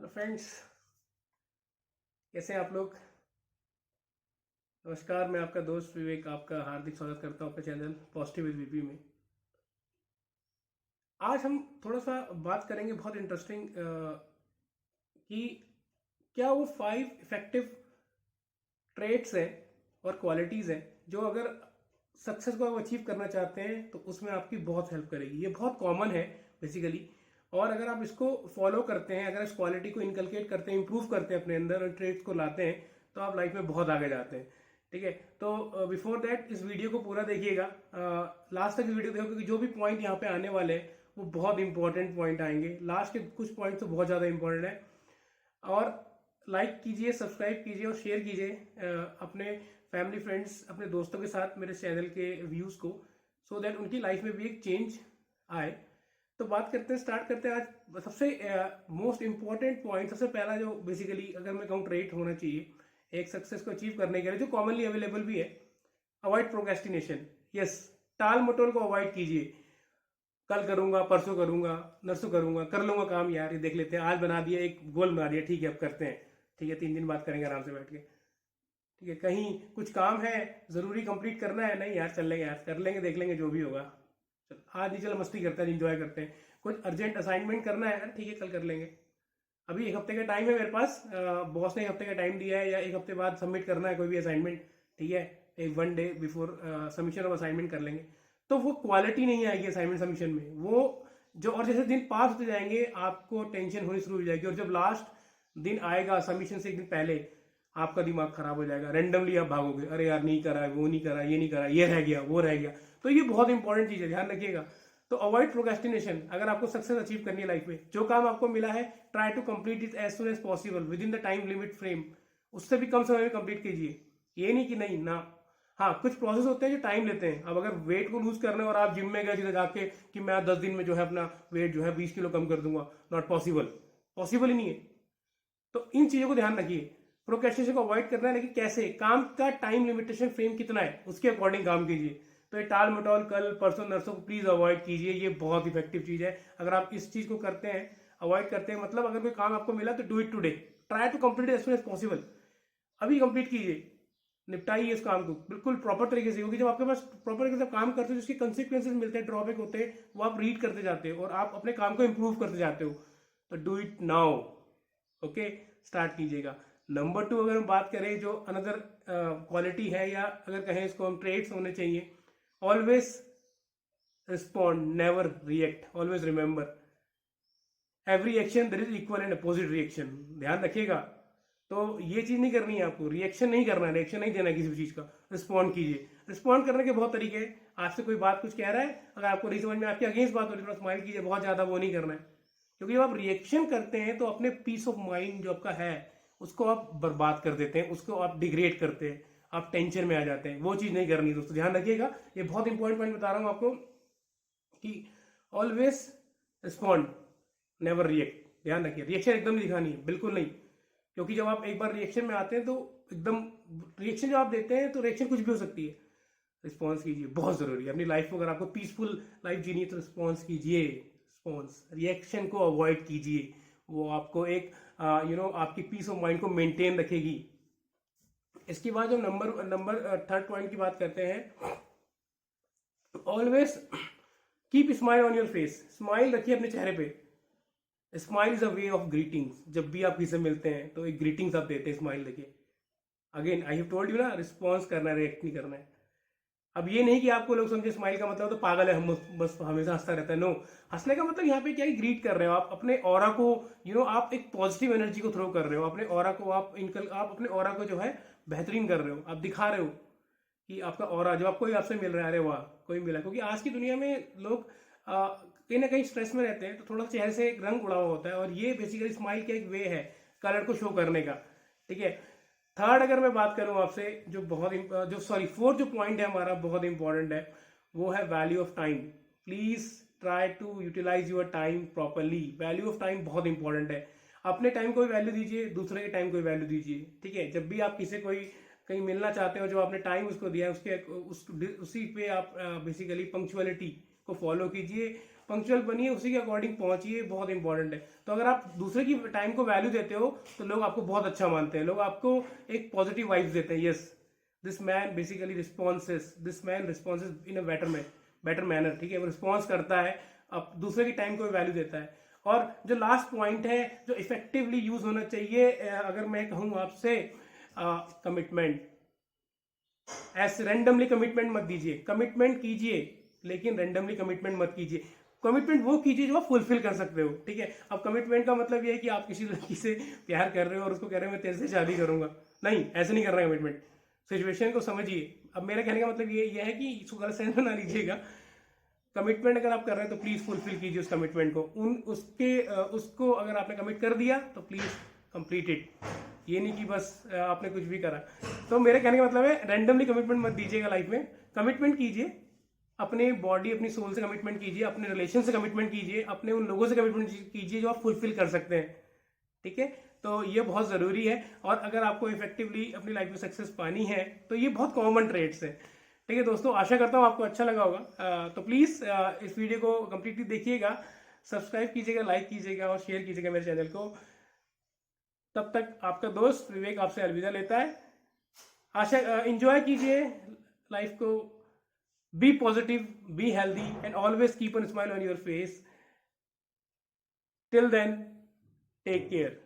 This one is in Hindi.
हेलो फ्रेंड्स, कैसे हैं आप लोग। नमस्कार, मैं आपका दोस्त विवेक आपका हार्दिक स्वागत करता हूं अपने चैनल पॉजिटिव विद वीपी में। आज हम थोड़ा सा बात करेंगे बहुत इंटरेस्टिंग कि क्या वो 5 इफेक्टिव ट्रेट्स हैं और क्वालिटीज़ हैं जो अगर सक्सेस को आप अचीव करना चाहते हैं तो उसमें आपकी बहुत हेल्प करेगी। ये बहुत कॉमन है बेसिकली, और अगर आप इसको फॉलो करते हैं, अगर इस क्वालिटी को इनकलकेट करते हैं, इंप्रूव करते हैं अपने अंदर और ट्रेड्स को लाते हैं, तो आप लाइफ में बहुत आगे जाते हैं। ठीक है, तो बिफोर दैट इस वीडियो को पूरा देखिएगा, लास्ट तक वीडियो देखो, क्योंकि जो भी पॉइंट यहाँ पे आने वाले हैं वो बहुत इंपॉर्टेंट पॉइंट आएंगे। लास्ट के कुछ पॉइंट तो बहुत ज़्यादा इंपॉर्टेंट है। और लाइक कीजिए, सब्सक्राइब कीजिए और शेयर कीजिए अपने फैमिली फ्रेंड्स, अपने दोस्तों के साथ मेरे चैनल के व्यूज़ को, सो दैट उनकी लाइफ में भी एक चेंज आए। तो बात करते हैं, स्टार्ट करते हैं आज सबसे मोस्ट इंपॉर्टेंट पॉइंट। सबसे पहला जो बेसिकली अगर मैं कहूँ ट्रेट होना चाहिए एक सक्सेस को अचीव करने के लिए, जो कॉमनली अवेलेबल भी है, अवॉइड प्रोक्रेस्टिनेशन। यस, टाल मटोल को अवॉइड कीजिए। कल करूंगा, परसों करूंगा, नरसों करूंगा, कर लूंगा काम, यार ये देख लेते हैं, आज बना दिया, एक गोल बना दिया, ठीक है अब करते हैं, ठीक है 3 दिन बाद करेंगे आराम से बैठ के, ठीक है। कहीं कुछ काम है जरूरी कंप्लीट करना है, नहीं यार चल लेंगे, यार कर लेंगे, देख लेंगे जो भी होगा, चल आज नहीं, चलो मस्ती करते हैं, इंजॉय करते हैं। कुछ अर्जेंट असाइनमेंट करना है, ठीक है कल कर लेंगे, अभी 1 हफ्ते का टाइम है मेरे पास, बॉस ने 1 हफ्ते का टाइम दिया है, या 1 हफ्ते बाद सबमिट करना है कोई भी असाइनमेंट, ठीक है, एक 1 day before submission of assignment कर लेंगे। तो वो क्वालिटी नहीं आएगी असाइनमेंट सबमिशन में, वो जो, और जैसे दिन पास होते जाएंगे आपको टेंशन होनी शुरू हो जाएगी, और जब लास्ट दिन आएगा सबमिशन से एक दिन पहले आपका दिमाग खराब हो जाएगा, रेंडमली आप भागोगे, अरे यार नहीं करा, वो नहीं करा, ये नहीं करा, ये रह गया, वो रह गया। तो ये बहुत इंपॉर्टेंट चीज है, ध्यान रखिएगा। तो अवॉइड प्रोक्रेस्टिनेशन। अगर आपको सक्सेस अचीव करनी है लाइफ में, जो काम आपको मिला है try to complete it as soon as possible within the time limit frame. उससे भी कम समय में कंप्लीट कीजिए, ये नहीं कि नहीं ना। हाँ, कुछ प्रोसेस होते हैं जो टाइम लेते हैं। अब अगर वेट को लूज करना है और आप जिम में गए सीधे जाके कि मैं 10 दिन में जो है अपना वेट जो है 20 किलो कम कर दूंगा, नॉट पॉसिबल, पॉसिबल ही नहीं है। तो इन चीजों को ध्यान रखिए। प्रोक्रेस्टिनेशन को अवॉइड करना है, लेकिन कैसे, काम का टाइम लिमिटेशन फ्रेम कितना है उसके अकॉर्डिंग काम कीजिए। तो ये टाल मटोल, कल परसों नरसों को प्लीज अवॉइड कीजिए, ये बहुत इफेक्टिव चीज है। अगर आप इस चीज को करते हैं, अवॉइड करते हैं, मतलब अगर कोई काम आपको मिला तो do it today, try to complete as soon as possible, अभी कंप्लीट कीजिए, निपटाइए इस काम को बिल्कुल प्रॉपर तरीके से। क्योंकि जब आपके पास प्रॉपर तरीके से काम करते हो, जिसके कंसिक्वेंसेज मिलते हैं, ड्रॉबैक होते हैं, वो आप रीड करते जाते हो और आप अपने काम को इंप्रूव करते जाते हो। तो do it now, okay, start कीजिएगा। नंबर 2 अगर हम बात करें, जो अनदर क्वालिटी है, या अगर कहें इसको हम ट्रेड्स होने चाहिए, always respond, never react. Always remember every action there is equal and opposite reaction. ध्यान रखिएगा। तो ये चीज नहीं करनी है आपको, रिएक्शन नहीं करना है, रिएक्शन नहीं देना है किसी भी चीज का, रिस्पॉन्ड कीजिए। रिस्पॉन्ड करने के बहुत तरीके हैं। आपसे कोई बात कुछ कह रहा है, अगर आपको नहीं समझ में, आपकी अगेंस्ट बात हो रही है, थोड़ा स्माइल कीजिए, बहुत ज्यादा वो नहीं करना है। क्योंकि जब आप रिएक्शन करते हैं तो अपने पीस ऑफ माइंड जो आपका है उसको आप बर्बाद कर देते हैं, उसको आप डिग्रेड करते हैं, आप टेंशन में आ जाते हैं। वो चीज नहीं करनी है दोस्तों, ध्यान रखिएगा। ये बहुत इंपॉर्टेंट पॉइंट बता रहा हूं आपको कि ऑलवेज रिस्पॉन्ड, नेवर रिएक्ट। ध्यान रखिए, रिएक्शन एकदम नहीं दिखानी है, बिल्कुल नहीं। क्योंकि जब आप एक बार रिएक्शन में आते हैं तो एकदम, रिएक्शन जब आप देते हैं तो रिएक्शन कुछ भी हो सकती है। रिस्पॉन्स कीजिए, बहुत जरूरी है अपनी लाइफ में। अगर आपको पीसफुल लाइफ जीनी है तो रिस्पॉन्स कीजिए, रिस्पॉन्स, रिएक्शन को अवॉइड कीजिए। वो आपको एक आपकी पीस ऑफ माइंड को मेंटेन रखेगी। इसके बाद जब नंबर थर्ड पॉइंट की बात करते हैं, always keep smile on your face. Smile रखिए अपने चेहरे पे। Smile is a way of greetings. जब भी आप किसी से मिलते हैं तो एक ग्रीटिंग्स आप देते हैं, स्माइल देखिए। Again I have told you ना, रिस्पॉन्स करना है, रिएक्ट नहीं करना है। अब ये नहीं कि आपको लोग समझे स्माइल का मतलब तो पागल है, हम बस हमेशा हंसता रहता है। नो, हंसने का मतलब यहाँ पे क्या है, ग्रीट कर रहे हो आप अपने ऑरा को, आप एक पॉजिटिव एनर्जी को थ्रो कर रहे हो अपने ऑरा को, आप अपने ऑरा को जो है बेहतरीन कर रहे हो, आप दिखा रहे हो कि आपका ऑरा, जब आप कोई आपसे मिल रहा है, अरे वाह कोई मिला। क्योंकि आज की दुनिया में लोग कहीं ना कहीं स्ट्रेस में रहते हैं, तो थोड़ा चेहरे से एक रंग उड़ा हुआ होता है, और ये बेसिकली स्माइल का एक वे है कलर को शो करने का, ठीक है। थर्ड अगर मैं बात करूं आपसे, फोर्थ जो पॉइंट है हमारा बहुत इंपॉर्टेंट है, वो है value of time. Please try to utilise your time properly. Value of time बहुत इंपॉर्टेंट है। अपने टाइम को भी वैल्यू दीजिए, दूसरे के टाइम को भी वैल्यू दीजिए, ठीक है। जब भी आप किसी कोई कहीं मिलना चाहते हो, जो आपने टाइम उसको दिया है, उसी पे आप बेसिकली पंक्चुअलिटी को फॉलो कीजिए। पंक्चुअल बनिए, उसी के अकॉर्डिंग पहुंचिए, बहुत इंपॉर्टेंट है। तो अगर आप दूसरे की टाइम को वैल्यू देते हो तो लोग आपको बहुत अच्छा मानते हैं, लोग आपको एक पॉजिटिव वाइब्स देते हैं। Yes, this man basically responses, this man responses in a better manner, ठीक है, वो रिस्पॉन्स करता है, अब दूसरे की टाइम को वैल्यू देता है। और जो लास्ट पॉइंट है जो इफेक्टिवली यूज होना चाहिए, अगर मैं कहूँ आपसे, कमिटमेंट। ऐसे रैंडमली कमिटमेंट मत दीजिए, कमिटमेंट कीजिए लेकिन रैंडमली कमिटमेंट मत कीजिए। कमिटमेंट वो कीजिए जो आप फुलफिल कर सकते हो, ठीक है। अब कमिटमेंट का मतलब ये है कि आप किसी लड़की से प्यार कर रहे हो और उसको कह रहे हो मैं तेरे से शादी करूंगा, नहीं, ऐसे नहीं करना है कमिटमेंट। सिचुएशन को समझिए। अब मेरा कहने का मतलब ये है कि इसको गलत सेंस में ना लीजिएगा। कमिटमेंट अगर आप कर रहे हैं तो प्लीज फुलफिल कीजिए उस कमिटमेंट को, उसको अगर आपने कमिट कर दिया तो प्लीज कंप्लीट इट। ये नहीं कि बस आपने कुछ भी करा। तो मेरे कहने का मतलब है रैंडमली कमिटमेंट मत दीजिएगा लाइफ में, कमिटमेंट कीजिए, अपने बॉडी अपनी सोल से कमिटमेंट कीजिए, अपने रिलेशन से कमिटमेंट कीजिए, अपने उन लोगों से कमिटमेंट कीजिए जो आप फुलफिल कर सकते हैं, ठीक है। तो ये बहुत ज़रूरी है। और अगर आपको इफेक्टिवली अपनी लाइफ में सक्सेस पानी है तो ये बहुत कॉमन ट्रेड्स हैं, ठीक है दोस्तों। आशा करता हूँ आपको अच्छा लगा होगा। तो प्लीज़ इस वीडियो को कंप्लीटली देखिएगा, सब्सक्राइब कीजिएगा, लाइक कीजिएगा और शेयर कीजिएगा मेरे चैनल को। तब तक आपका दोस्त विवेक आपसे अलविदा लेता है। आशा एंजॉय कीजिए लाइफ को, be positive, be healthy and always keep on smile on your face. Till then, take care.